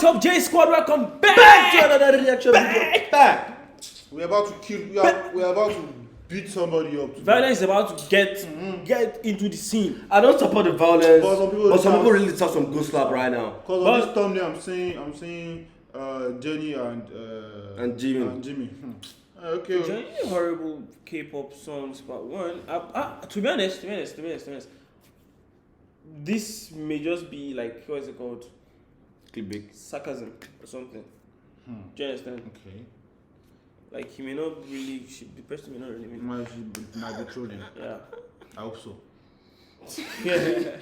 What's up, JSQuad? Welcome Back to another reaction video. Back. We're about to kill. We're about to beat somebody up. Today. Violence is about to get into the scene. I don't support the violence, But but some people really deserve some good slap right now. Because on this thumbnail, I'm saying Jenny and Jimmy. Okay. Jenny horrible K-pop songs, but one. To be honest, this may just be like, what is it called? Clickbait. Sarcasm or something. Do you understand? Okay. Like he may not really. The person may not really mean. Might be trolling. Yeah. I hope so. Anyway.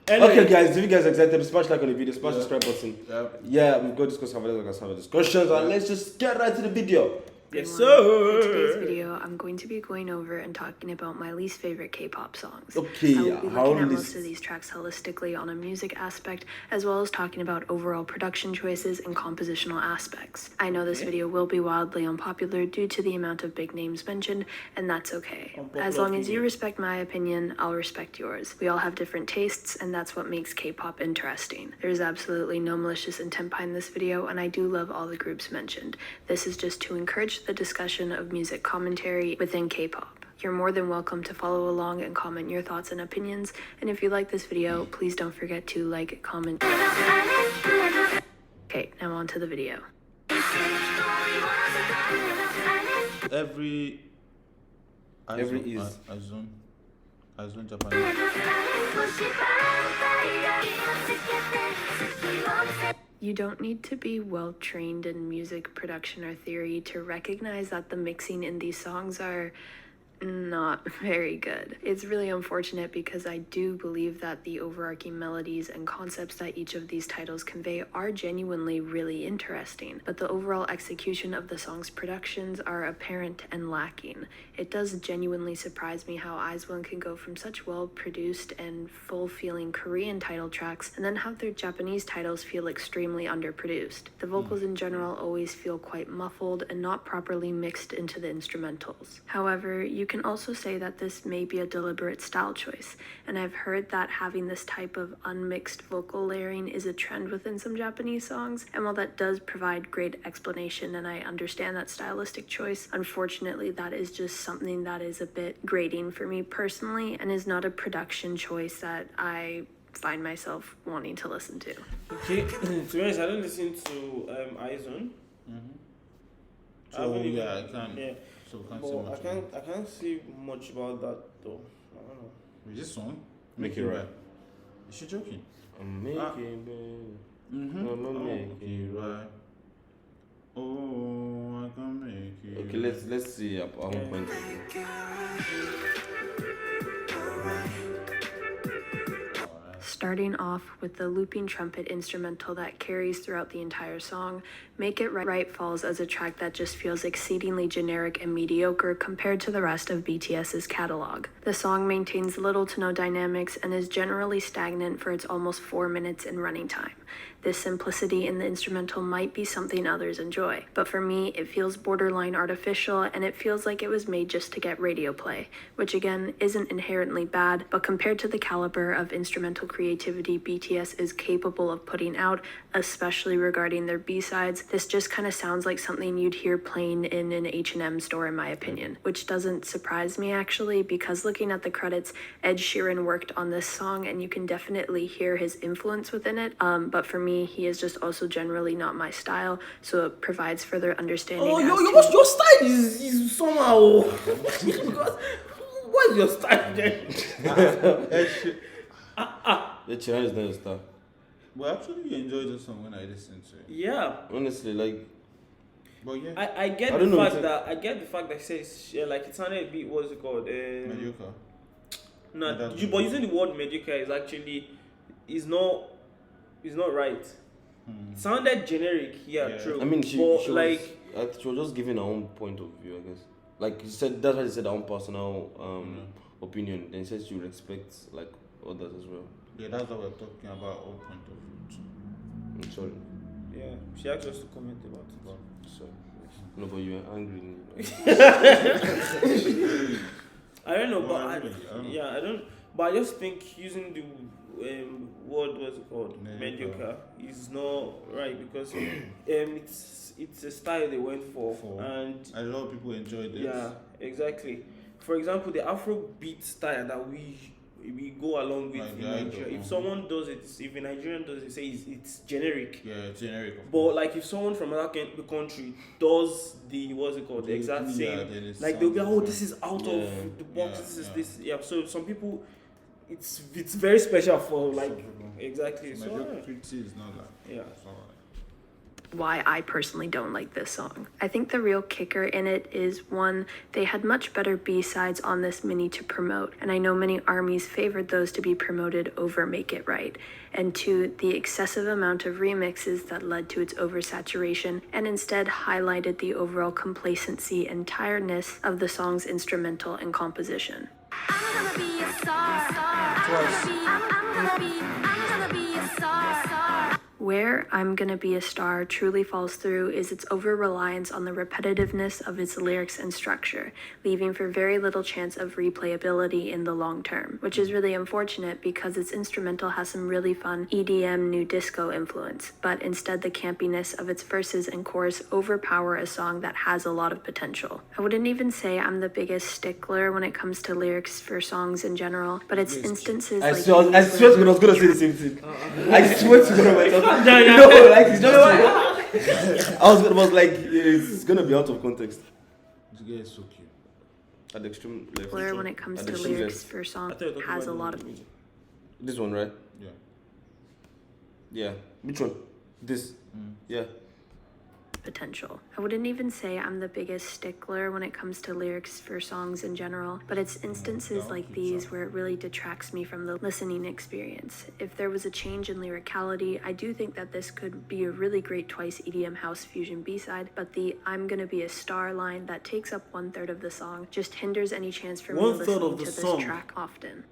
Okay, guys, if you guys are excited, smash like on the video, smash the subscribe button. Yeah. Yeah, we've got discussions, and let's just get right to the video. Yes, In sir. today's video, I'm going to be going over and talking about my least favorite K-pop songs. Okay, I will be how looking at least- most of these tracks holistically on a music aspect, as well as talking about overall production choices and compositional aspects. I know this video will be wildly unpopular due to the amount of big names mentioned, and that's okay. As long as you respect my opinion, I'll respect yours. We all have different tastes, and that's what makes K-pop interesting. There's absolutely no malicious intent behind this video, and I do love all the groups mentioned. This is just to encourage the discussion of music commentary within K-pop. You're more than welcome to follow along and comment your thoughts and opinions, and if you like this video, please don't forget to like, comment. Okay, now on to the video. Every is. Azon Japanese. You don't need to be well trained in music production or theory to recognize that the mixing in these songs are not very good. It's really unfortunate because I do believe that the overarching melodies and concepts that each of these titles convey are genuinely really interesting, but the overall execution of the song's productions are apparent and lacking. It does genuinely surprise me how IZ*ONE can go from such well-produced and full-feeling Korean title tracks and then have their Japanese titles feel extremely underproduced. The vocals in general always feel quite muffled and not properly mixed into the instrumentals. However, you can also say that this may be a deliberate style choice, and I've heard that having this type of unmixed vocal layering is a trend within some Japanese songs, and while that does provide great explanation and I understand that stylistic choice, unfortunately that is just something that is a bit grating for me personally and is not a production choice that I find myself wanting to listen to. Okay. To be honest, I don't listen to IZ*ONE. So yeah, I can't. Yeah. So can't say But much. I can't see much about that though. I don't know. With this song, Make it right. Is she joking? I'm making I'ma make it right. Oh, I can make it. Okay, let's see at one point. Starting off with the looping trumpet instrumental that carries throughout the entire song, Make It Right falls as a track that just feels exceedingly generic and mediocre compared to the rest of BTS's catalog. The song maintains little to no dynamics and is generally stagnant for its almost 4 minutes in running time. This simplicity in the instrumental might be something others enjoy, but for me, it feels borderline artificial and it feels like it was made just to get radio play, which again isn't inherently bad, but compared to the caliber of instrumental creativity BTS is capable of putting out, especially regarding their B-sides, this just kind of sounds like something you'd hear playing in an H&M store in my opinion, which doesn't surprise me actually, because looking at the credits, Ed Sheeran worked on this song and you can definitely hear his influence within it, but for me, he is just also generally not my style, so it provides further understanding. Oh, as to- your style is somehow. Because what's your style then? The China is not a star. Well, actually, enjoy the song when I listen to it. Yeah. Honestly, like, But yeah, I get I the don't know, fact it's that it says like it sounded a bit, what's it called? mediocre. No, That's but using the word mediocre is not right. It sounded generic, yeah, true. I mean, she but was just giving her own point of view, I guess. Like you said, that's why she said her own personal opinion. Then says she respects like others as well. Yeah, that's what we're talking about. All point of view. Too. I'm sorry. yeah, she asked us to comment about it. Sorry. No, but you were angry. I don't know, Well, but I don't know. I don't. But I just think using the word, what's it called, Mediocre. mediocre, is not right because it's a style they went for, and a lot of people enjoyed it. yeah, exactly. For example, the Afrobeat style that we go along with Like in the Nigeria. idol, If someone does it, if a Nigerian does it, say it's generic. Yeah, generic. Of But course. like if someone from another country does the what's it called, the exact same, then it like they'll be sounds this is out Yeah. of the box. Yeah, This is yeah. this. Yeah. So some people, it's very special for like exactly. So mediocrity is not like yeah. it's alright. Why I personally don't like this song. I think the real kicker in it is one, they had much better B-sides on this mini to promote, and I know many armies favored those to be promoted over Make It Right. And two, the excessive amount of remixes that led to its oversaturation and instead highlighted the overall complacency and tiredness of the song's instrumental and composition. I'm gonna be a star. I'm gonna be a star. Where I'm Gonna Be a Star truly falls through is its over-reliance on the repetitiveness of its lyrics and structure, leaving for very little chance of replayability in the long term, which is really unfortunate because its instrumental has some really fun EDM new disco influence, but instead the campiness of its verses and chorus overpower a song that has a lot of potential. I wouldn't even say I'm the biggest stickler when it comes to lyrics for songs in general, but it's instances I like swear these I swear to God I was gonna say the same thing. I swear to God I was Yeah. like it's just I was like it's gonna be out of context. This guy is so cute. At the extreme left. where when it comes At to the extreme lyrics left. for I song thought you were talking has a about lot the of music. This one, right? Yeah. Yeah. Which one? This. Yeah. potential. I wouldn't even say I'm the biggest stickler when it comes to lyrics for songs in general, but it's instances like these where it really detracts me from the listening experience. If there was a change in lyricality, I do think that this could be a really great twice EDM house fusion B-side, but the I'm gonna be a star line that takes up 1/3 of the song just hinders any chance for me 1/3 listening of the to this song. track often.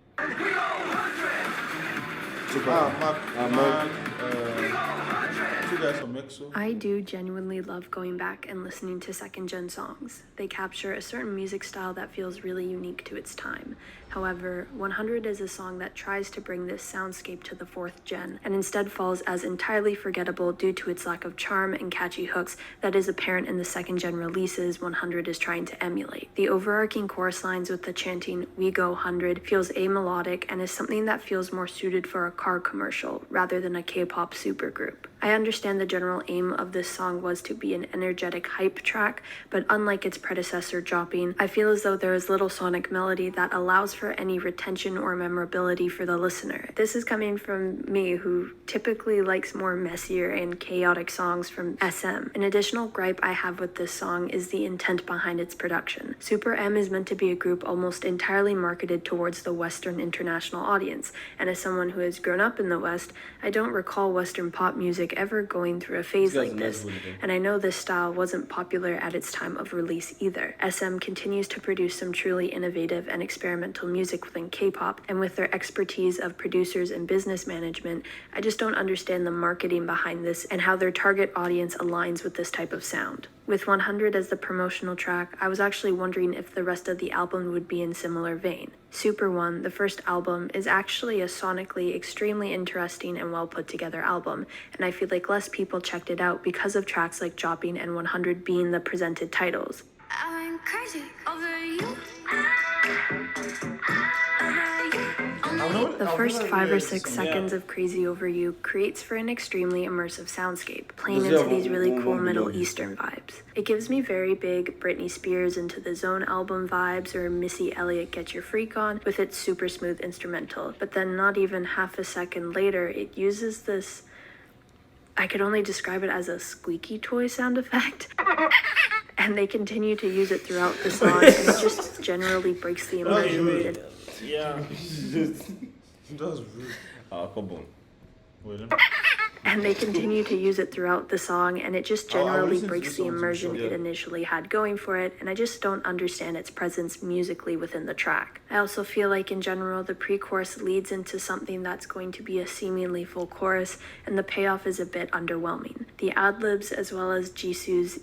Two guys from EXO. I do genuinely love going back and listening to second-gen songs. They capture a certain music style that feels really unique to its time. However, 100 is a song that tries to bring this soundscape to the 4th gen, and instead falls as entirely forgettable due to its lack of charm and catchy hooks that is apparent in the 2nd-gen releases 100 is trying to emulate. The overarching chorus lines with the chanting, "We go 100," feels amelodic and is something that feels more suited for a car commercial rather than a K-pop supergroup. I understand the general aim of this song was to be an energetic hype track, but unlike its predecessor Dropping, I feel as though there is little sonic melody that allows for any retention or memorability for the listener. This is coming from me, who typically likes more messier and chaotic songs from SM. An additional gripe I have with this song is the intent behind its production. Super M is meant to be a group almost entirely marketed towards the Western international audience, and as someone who has grown up in the West, I don't recall Western pop music ever going through a phase like this, and I know this style wasn't popular at its time of release either. SM continues to produce some truly innovative and experimental music within K-pop, and with their expertise of producers and business management, I just don't understand the marketing behind this and how their target audience aligns with this type of sound. With 100 as the promotional track, I was actually wondering if the rest of the album would be in similar vein. Super One, the first album, is actually a sonically extremely interesting and well put together album, and I feel like less people checked it out because of tracks like Dropping and 100 being the presented titles. I'm crazy over you. The first 5 or 6 seconds of Crazy Over You creates for an extremely immersive soundscape, playing into these really cool Middle Eastern vibes. It gives me very big Britney Spears Into the Zone album vibes or Missy Elliott Get Your Freak On with its super smooth instrumental, but then not even half a second later it uses this, I could only describe it as a squeaky toy sound effect. And they continue to use it throughout the song, and it just generally breaks the immersion. Yeah. That's rude. Come on. Wait, And they continue to use it throughout the song, and it just I generally listened to breaks this the song, immersion sure. it initially had going for it, and I just don't understand its presence musically within the track. I also feel like in general the pre-chorus leads into something that's going to be a seemingly full chorus, and the payoff is a bit underwhelming. The ad-libs as well as Jisoo's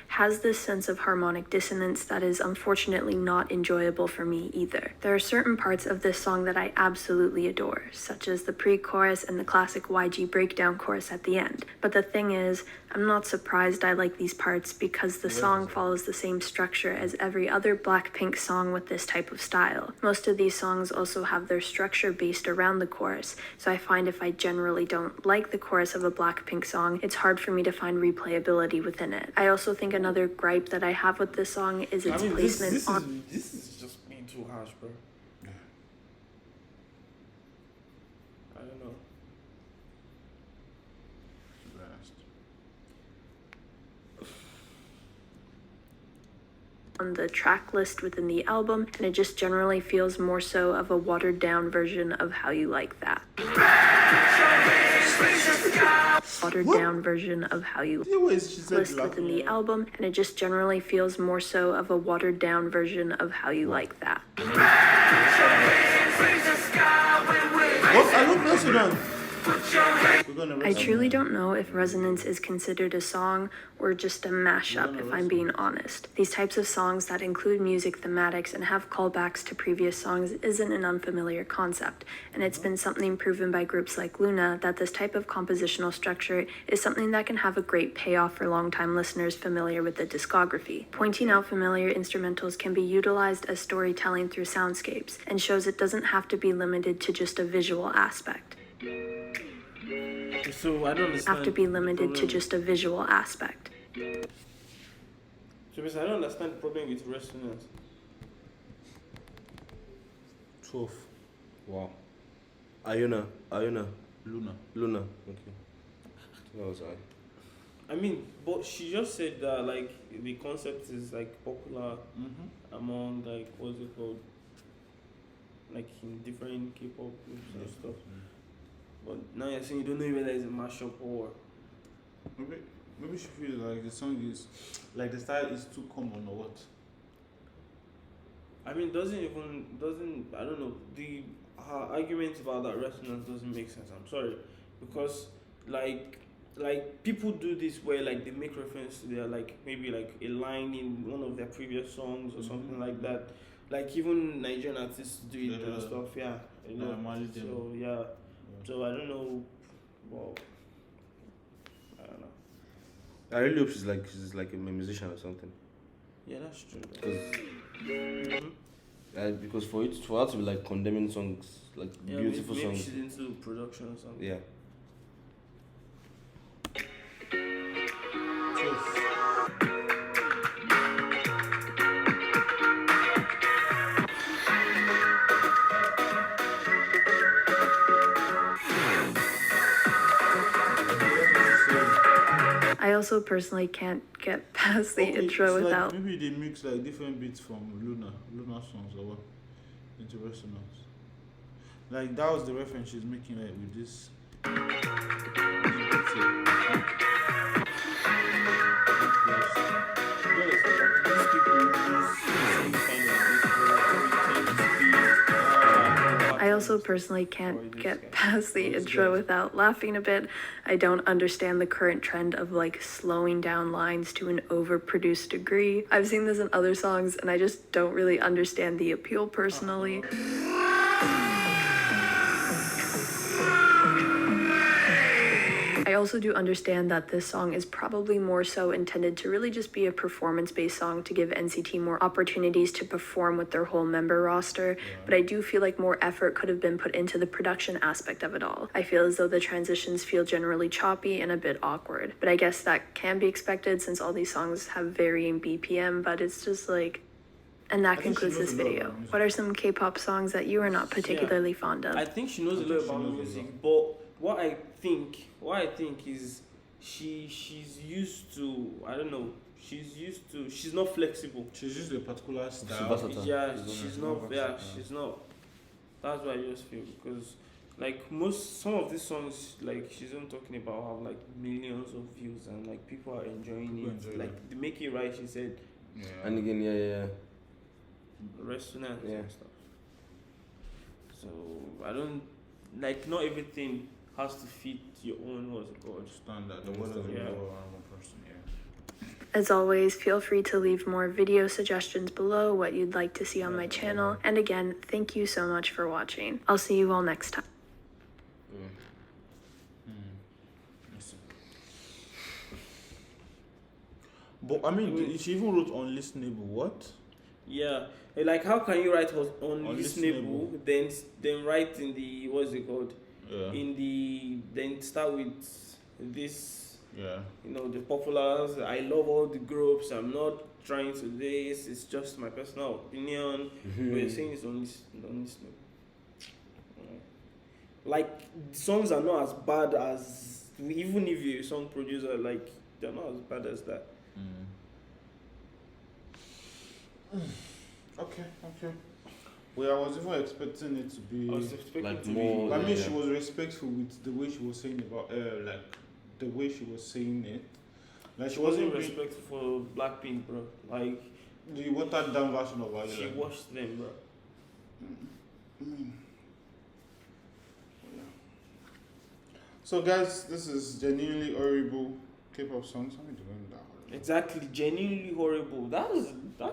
has this sense of harmonic dissonance that is unfortunately not enjoyable for me either. There are certain parts of this song that I absolutely adore, such as the pre-chorus and the classic YG breakdown chorus at the end. But the thing is, I'm not surprised I like these parts because the song follows the same structure as every other Blackpink song with this type of style. Most of these songs also have their structure based around the chorus, so I find if I generally don't like the chorus of a Blackpink song, it's hard for me to find replayability within it. I also think another gripe that I have with this song is its placement on... This is just being too harsh, bro. I don't know. on the track list within the album, and it just generally feels more so of a watered down version of How You Like That. Watered down version of How You list within the album, and it just generally feels more so of a watered down version of How You Like That. What? I love Resonance. I truly don't know if Resonance is considered a song or just a mashup, if I'm being honest. These types of songs that include music thematics and have callbacks to previous songs isn't an unfamiliar concept, and it's been something proven by groups like Luna that this type of compositional structure is something that can have a great payoff for longtime listeners familiar with the discography. Pointing out familiar instrumentals can be utilized as storytelling through soundscapes, and shows it doesn't have to be limited to just a visual aspect. So I don't understand. Have to be limited to just a visual aspect. So basically, I don't understand the problem with Resonance. 12. Wow. Ayuna. Luna. Okay. That was I. I mean, but she just said that like the concept is like popular among like what's it called, like in different K-pop groups and stuff. But now you're saying you don't know whether it's a mashup or Maybe she feels like the song is like the style is too common or what? I mean doesn't I don't know, the her argument about that Resonance doesn't make sense. I'm sorry, because like people do this where like they make reference to their like maybe like a line in one of their previous songs or something like that. Like even Nigerian artists do it and stuff. Yeah, you know. So yeah. So I don't know. Well, I don't know. I really hope she's like a musician or something. Yeah, that's true. Because for her to be like condemning songs, like beautiful maybe songs. she's into production or something. Yeah. I also personally can't get past the intro it's without... Like maybe they mix like different beats from Luna songs or what into Resonance. Like that was the reference she's making like with this. I also personally can't get past the intro without laughing a bit. I don't understand the current trend of like slowing down lines to an overproduced degree. I've seen this in other songs and I just don't really understand the appeal personally. I also do understand that this song is probably more so intended to really just be a performance-based song to give NCT more opportunities to perform with their whole member roster, but I do feel like more effort could have been put into the production aspect of it all. I feel as though the transitions feel generally choppy and a bit awkward, but I guess that can be expected since all these songs have varying BPM, but it's just like... And that concludes this video. What are some K-pop songs that you are not particularly fond of? I think she knows a lot about music, but what I think is she's used to, I don't know, she's not flexible. She's used to a particular style. She's not. That's what I just feel, because like some of these songs like she's even talking about have like millions of views and like people are enjoying it. Like they make it right, she said. Yeah. And again, Resonance and stuff. So I don't like, not everything has to fit your own what's it called standard. The word of the one person, As always, feel free to leave more video suggestions below, what you'd like to see on my channel. And again, thank you so much for watching. I'll see you all next time. Listen. But I mean, she even wrote unlistenable. What? Yeah, like how can you write unlistenable, Unlistenable. then write in the what's it called? Yeah. In the then start with this, Yeah. the populars. I love all the groups. I'm not trying to this. It's just my personal opinion. But you're saying it's unlistenable. Like songs are not as bad as, even if you're a song producer, like they're not as bad as that. Okay. Well, I was even expecting it to be. I was expecting Like to more- I mean, Yeah. she was respectful with the way she was saying about like the way she was saying it. Like She she wasn't wasn't being respectful for Blackpink, bro. Like the watered down version of her. she washed them, bro. So guys, this is genuinely horrible K-pop songs. Let me do that. Exactly, genuinely horrible. That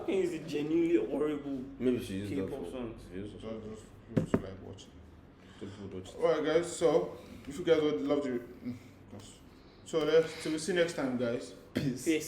can is genuinely horrible. Maybe she used that K-pop for songs. she used it So for- just people to like watch. people would watch it. Alright guys, so if you guys would love to, so let's till we see next time, guys. Peace.